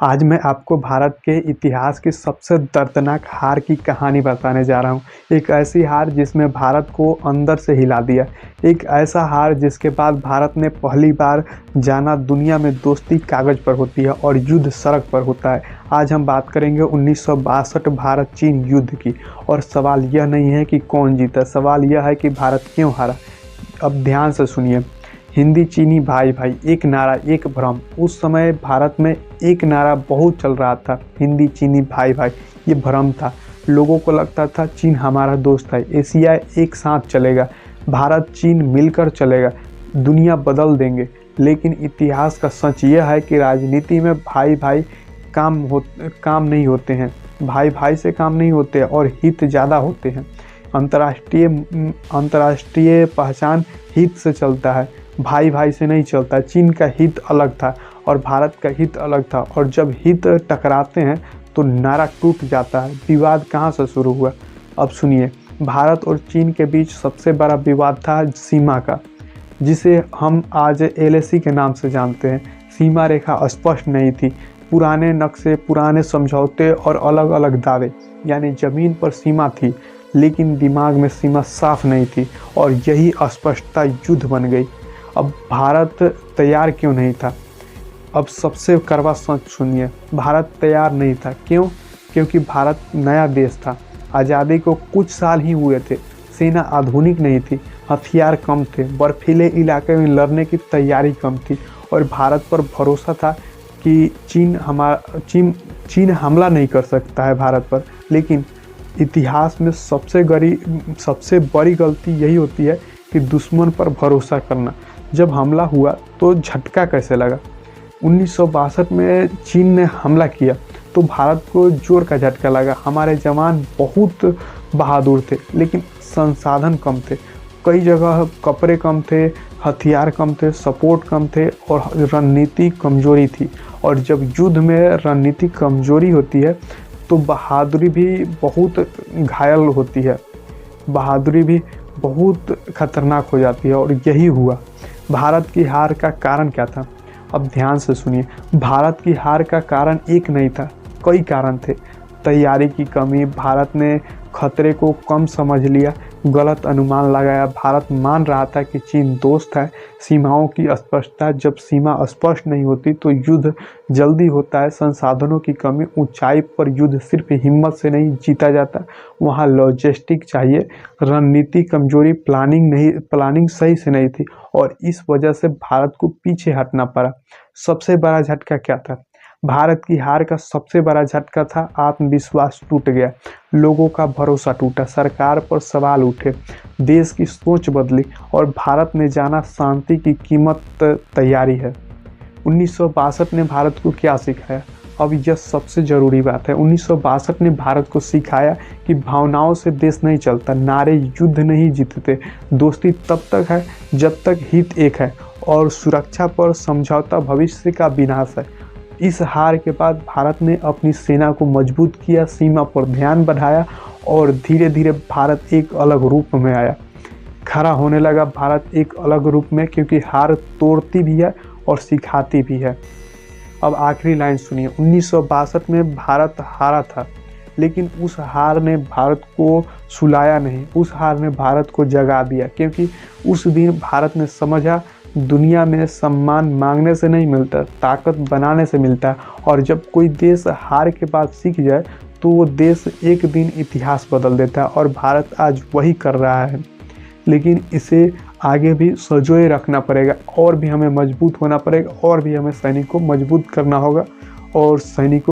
आज मैं आपको भारत के इतिहास की सबसे दर्दनाक हार की कहानी बताने जा रहा हूँ। एक ऐसी हार जिसमें भारत को अंदर से हिला दिया। एक ऐसा हार जिसके बाद भारत ने पहली बार जाना दुनिया में दोस्ती कागज़ पर होती है और युद्ध सड़क पर होता है। आज हम बात करेंगे 1962 भारत चीन युद्ध की। और सवाल यह नहीं है कि कौन जीता, सवाल यह है कि भारत क्यों हारा। अब ध्यान से सुनिए। हिंदी चीनी भाई भाई, एक नारा एक भ्रम। उस समय भारत में एक नारा बहुत चल रहा था, हिंदी चीनी भाई भाई। ये भ्रम था। लोगों को लगता था चीन हमारा दोस्त है, एशिया एक साथ चलेगा, भारत चीन मिलकर चलेगा, दुनिया बदल देंगे। लेकिन इतिहास का सच यह है कि राजनीति में भाई भाई काम नहीं होते हैं। भाई भाई से काम नहीं होते और हित ज़्यादा होते हैं। अंतर्राष्ट्रीय पहचान हित से चलता है, भाई भाई से नहीं चलता। चीन का हित अलग था और भारत का हित अलग था, और जब हित टकराते हैं तो नारा टूट जाता है। विवाद कहाँ से शुरू हुआ, अब सुनिए। भारत और चीन के बीच सबसे बड़ा विवाद था सीमा का, जिसे हम आज LAC के नाम से जानते हैं। सीमा रेखा स्पष्ट नहीं थी, पुराने नक्शे, पुराने समझौते और अलग अलग दावे। यानी जमीन पर सीमा थी लेकिन दिमाग में सीमा साफ नहीं थी, और यही अस्पष्टता युद्ध बन गई। अब भारत तैयार क्यों नहीं था? अब सबसे कड़वा सच सुनिए, भारत तैयार नहीं था। क्यों? क्योंकि भारत नया देश था, आज़ादी को कुछ साल ही हुए थे, सेना आधुनिक नहीं थी, हथियार कम थे, बर्फीले इलाके में लड़ने की तैयारी कम थी, और भारत पर भरोसा था कि चीन हमला नहीं कर सकता है भारत पर। लेकिन इतिहास में सबसे बड़ी गलती यही होती है कि दुश्मन पर भरोसा करना। जब हमला हुआ तो झटका कैसे लगा? 1962 में चीन ने हमला किया तो भारत को जोर का झटका लगा। हमारे जवान बहुत बहादुर थे लेकिन संसाधन कम थे। कई जगह कपड़े कम थे, हथियार कम थे, सपोर्ट कम थे और रणनीति कमजोरी थी। और जब युद्ध में रणनीति कमजोरी होती है तो बहादुरी भी बहुत घायल होती है, बहादुरी भी बहुत खतरनाक हो जाती है। और यही हुआ। भारत की हार का कारण क्या था? अब ध्यान से सुनिए। भारत की हार का कारण एक नहीं था, कई कारण थे। तैयारी की कमी, भारत ने खतरे को कम समझ लिया, गलत अनुमान लगाया। भारत मान रहा था कि चीन दोस्त है। सीमाओं की अस्पष्टता, जब सीमा स्पष्ट नहीं होती तो युद्ध जल्दी होता है। संसाधनों की कमी, ऊंचाई पर युद्ध सिर्फ हिम्मत से नहीं जीता जाता, वहाँ लॉजिस्टिक चाहिए। रणनीति कमजोरी, प्लानिंग सही से नहीं थी, और इस वजह से भारत को पीछे हटना पड़ा। सबसे बड़ा झटका क्या था? भारत की हार का सबसे बड़ा झटका था आत्मविश्वास टूट गया, लोगों का भरोसा टूटा, सरकार पर सवाल उठे, देश की सोच बदली, और भारत ने जाना शांति की कीमत तैयारी है। 1962 ने भारत को क्या सिखाया? अब यह सबसे ज़रूरी बात है। 1962 ने भारत को सिखाया कि भावनाओं से देश नहीं चलता, नारे युद्ध नहीं जीतते, दोस्ती तब तक है जब तक हित एक है, और सुरक्षा पर समझौता भविष्य का विनाश है। इस हार के बाद भारत ने अपनी सेना को मजबूत किया, सीमा पर ध्यान बढ़ाया, और धीरे धीरे भारत एक अलग रूप में आया, खड़ा होने लगा भारत एक अलग रूप में, क्योंकि हार तोड़ती भी है और सिखाती भी है। अब आखिरी लाइन सुनिए। 1962 में भारत हारा था, लेकिन उस हार ने भारत को सुलाया नहीं, उस हार ने भारत को जगा दिया। क्योंकि उस दिन भारत ने समझा दुनिया में सम्मान मांगने से नहीं मिलता, ताकत बनाने से मिलता है। और जब कोई देश हार के बाद सीख जाए तो वो देश एक दिन इतिहास बदल देता है, और भारत आज वही कर रहा है। लेकिन इसे आगे भी संजोए रखना पड़ेगा, और भी हमें मजबूत होना पड़ेगा, और भी हमें सैनिक को मजबूत करना होगा, और सैनिकों